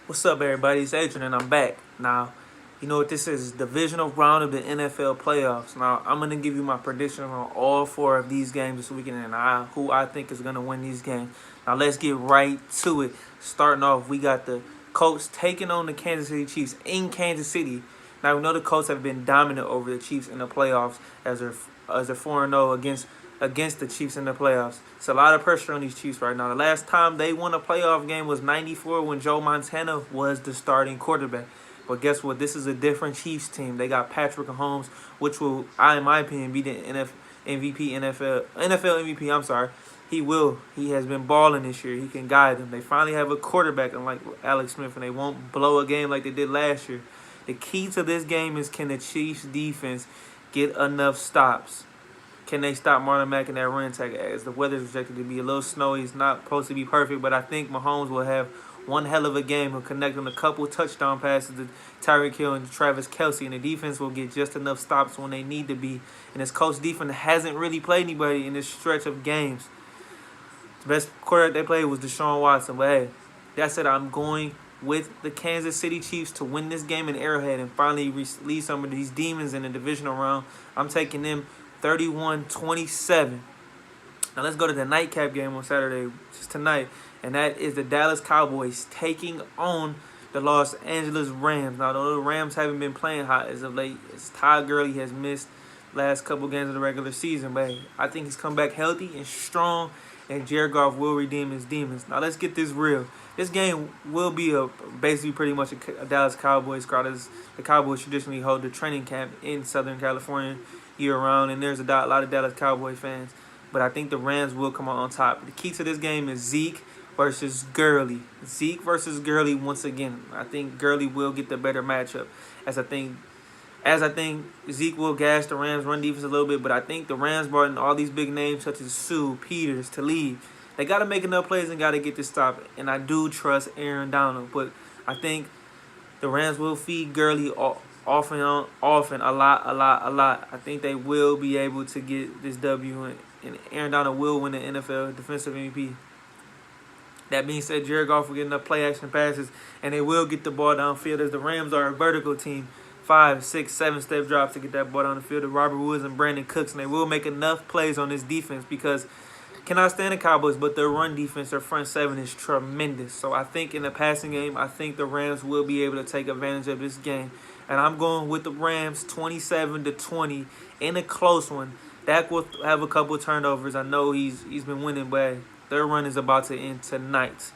What's up, everybody? It's Adrian, and I'm back. Now, you know what this is? Divisional round of the NFL playoffs. Now, I'm going to give you my prediction on all four of these games this weekend and who I think is going to win these games. Now, let's get right to it. Starting off, we got the Colts taking on the Kansas City Chiefs in Kansas City. Now, we know the Colts have been dominant over the Chiefs in the playoffs as they're 4-0 against the Chiefs in the playoffs. It's a lot of pressure on these Chiefs right now. The last time they won a playoff game was '94 when Joe Montana was the starting quarterback. But guess what? This is a different Chiefs team. They got Patrick Mahomes, which will, in my opinion, be the NFL MVP. I'm sorry. He will. He has been balling this year. He can guide them. They finally have a quarterback unlike Alex Smith, and they won't blow a game like they did last year. The key to this game is, can the Chiefs defense get enough stops? Can they stop Marlon Mack in that run attack? As the weather is projected to be a little snowy, it's not supposed to be perfect, but I think Mahomes will have one hell of a game. He'll connect on a couple touchdown passes to Tyreek Hill and Travis Kelce, and the defense will get just enough stops when they need to be. And this Colts defense hasn't really played anybody in this stretch of games. The best quarterback they played was Deshaun Watson, but hey, that said, I'm going with the Kansas City Chiefs to win this game in Arrowhead and finally release some of these demons in the divisional round. I'm taking them 31-27. Now let's go to the nightcap game on Saturday, just tonight, and that is the Dallas Cowboys taking on the Los Angeles Rams. Now, though the Rams haven't been playing hot as of late, as Todd Gurley has missed last couple games of the regular season, but I think he's come back healthy and strong, and Jared Goff will redeem his demons. Now let's get this real. This game will be basically pretty much a Dallas Cowboys crowd, as the Cowboys traditionally hold the training camp in Southern California year-round, and there's a lot of Dallas Cowboy fans. But I think the Rams will come out on top. The key to this game is Zeke versus Gurley. Zeke versus Gurley once again. I think Gurley will get the better matchup, as I think Zeke will gas the Rams' run defense a little bit, but I think the Rams brought in all these big names such as Sue, Peters, Talib. They got to make enough plays and got to get this stop, and I do trust Aaron Donald, but I think the Rams will feed Gurley often, a lot. I think they will be able to get this W, and Aaron Donald will win the NFL Defensive MVP. That being said, Jared Goff will get enough play action passes, and they will get the ball downfield, as the Rams are a vertical team. 5, 6, 7-step drops to get that ball down the field to Robert Woods and Brandon Cooks, and they will make enough plays on this defense, because cannot stand the Cowboys, but their run defense, their front seven is tremendous. So I think in the passing game, I think the Rams will be able to take advantage of this game. And I'm going with the Rams 27-20 in a close one. Dak will have a couple of turnovers. I know he's been winning, but their run is about to end tonight.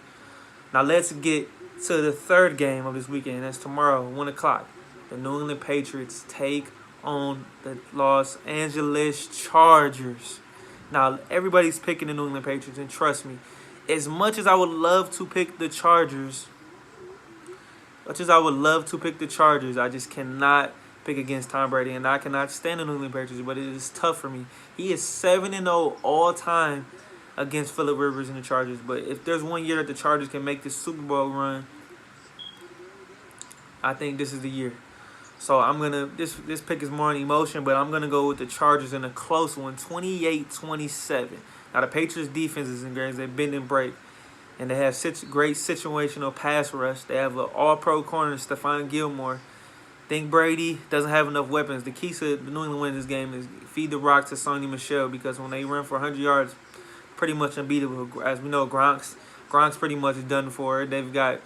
Now let's get to the third game of this weekend. That's tomorrow, 1 o'clock. The New England Patriots take on the Los Angeles Chargers. Now, everybody's picking the New England Patriots, and trust me, as much as I would love to pick the Chargers, I just cannot pick against Tom Brady, and I cannot stand the New England Patriots, but it is tough for me. He is 7-0 all time against Phillip Rivers and the Chargers, but if there's one year that the Chargers can make this Super Bowl run, I think this is the year. So I'm gonna this pick is more an emotion, but I'm gonna go with the Chargers in a close one, 28-27. Now the Patriots defense is in games. They bend and break, and they have great situational pass rush. They have an All-Pro corner, Stephon Gilmore. Think Brady doesn't have enough weapons. The key to the New England winning this game is feed the rock to Sonny Michel, because when they run for 100 yards, pretty much unbeatable. As we know, Gronk's pretty much done for. They've got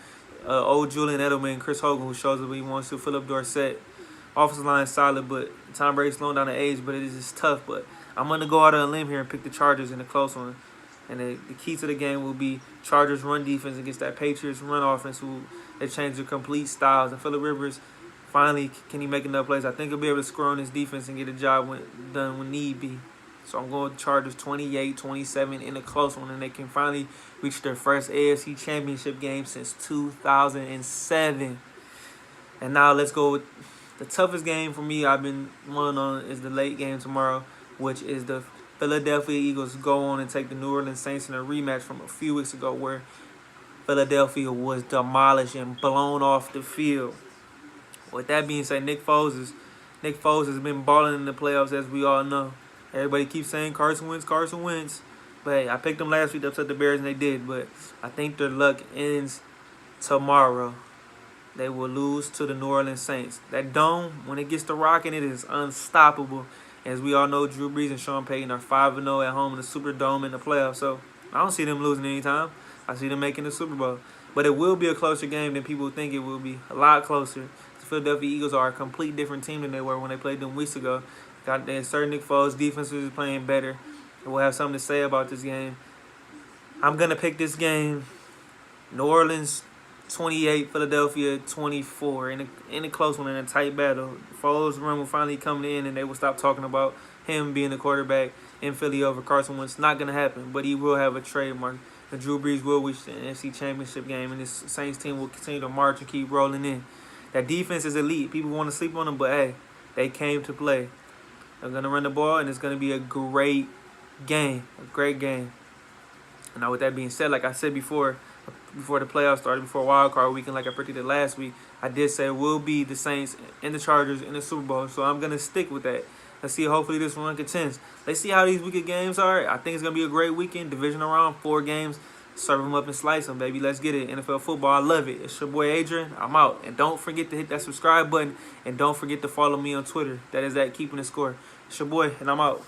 old Julian Edelman, Chris Hogan, who shows up when he wants to. Philip Dorsett. Offensive line is solid, but Tom Brady's slowing down the age, but it is just tough. But I'm going to go out on a limb here and pick the Chargers in a close one. And the key to the game will be Chargers' run defense against that Patriots run offense, who they changed their complete styles. And Phillip Rivers, finally, can he make enough plays? I think he'll be able to score on his defense and get a job done when need be. So I'm going with Chargers 28-27 in a close one, and they can finally reach their first AFC Championship game since 2007. And now let's go with the toughest game for me I've been mulling on is the late game tomorrow, which is the Philadelphia Eagles go on and take the New Orleans Saints in a rematch from a few weeks ago, where Philadelphia was demolished and blown off the field. With that being said, Nick Foles has been balling in the playoffs, as we all know. Everybody keeps saying Carson Wentz. But hey, I picked them last week to upset the Bears, and they did. But I think their luck ends tomorrow. they will lose to the New Orleans Saints. That dome, when it gets to rocking, it is unstoppable. As we all know, Drew Brees and Sean Payton are 5-0 at home in the Superdome in the playoffs. So I don't see them losing anytime. I see them making the Super Bowl. But it will be a closer game than people think it will be. A lot closer. The Philadelphia Eagles are a complete different team than they were when they played them weeks ago. Got their certain Nick Foles defense is playing better. We'll have something to say about this game. I'm going to pick this game New Orleans 28, Philadelphia 24. In a close one, in a tight battle. Foles' run will finally come in, and they will stop talking about him being the quarterback in Philly over Carson Wentz. It's not going to happen, but he will have a trademark. And Drew Brees will reach the NFC Championship game, and this Saints team will continue to march and keep rolling in. That defense is elite. People want to sleep on them, but hey, they came to play. They're going to run the ball, and it's going to be a great game. A great game. And now with that being said, like I said before the playoffs started, before wild card weekend, like I predicted last week, I did say it will be the Saints and the Chargers in the Super Bowl. So I'm going to stick with that. Let's see, hopefully this run contends. Let's see how these weekend games are. I think it's going to be a great weekend. Divisional round, 4 games. Serve them up and slice them, baby. Let's get it. NFL football, I love it. It's your boy Adrian. I'm out. And don't forget to hit that subscribe button. And don't forget to follow me on Twitter. That is at Keeping the Score. It's your boy, and I'm out.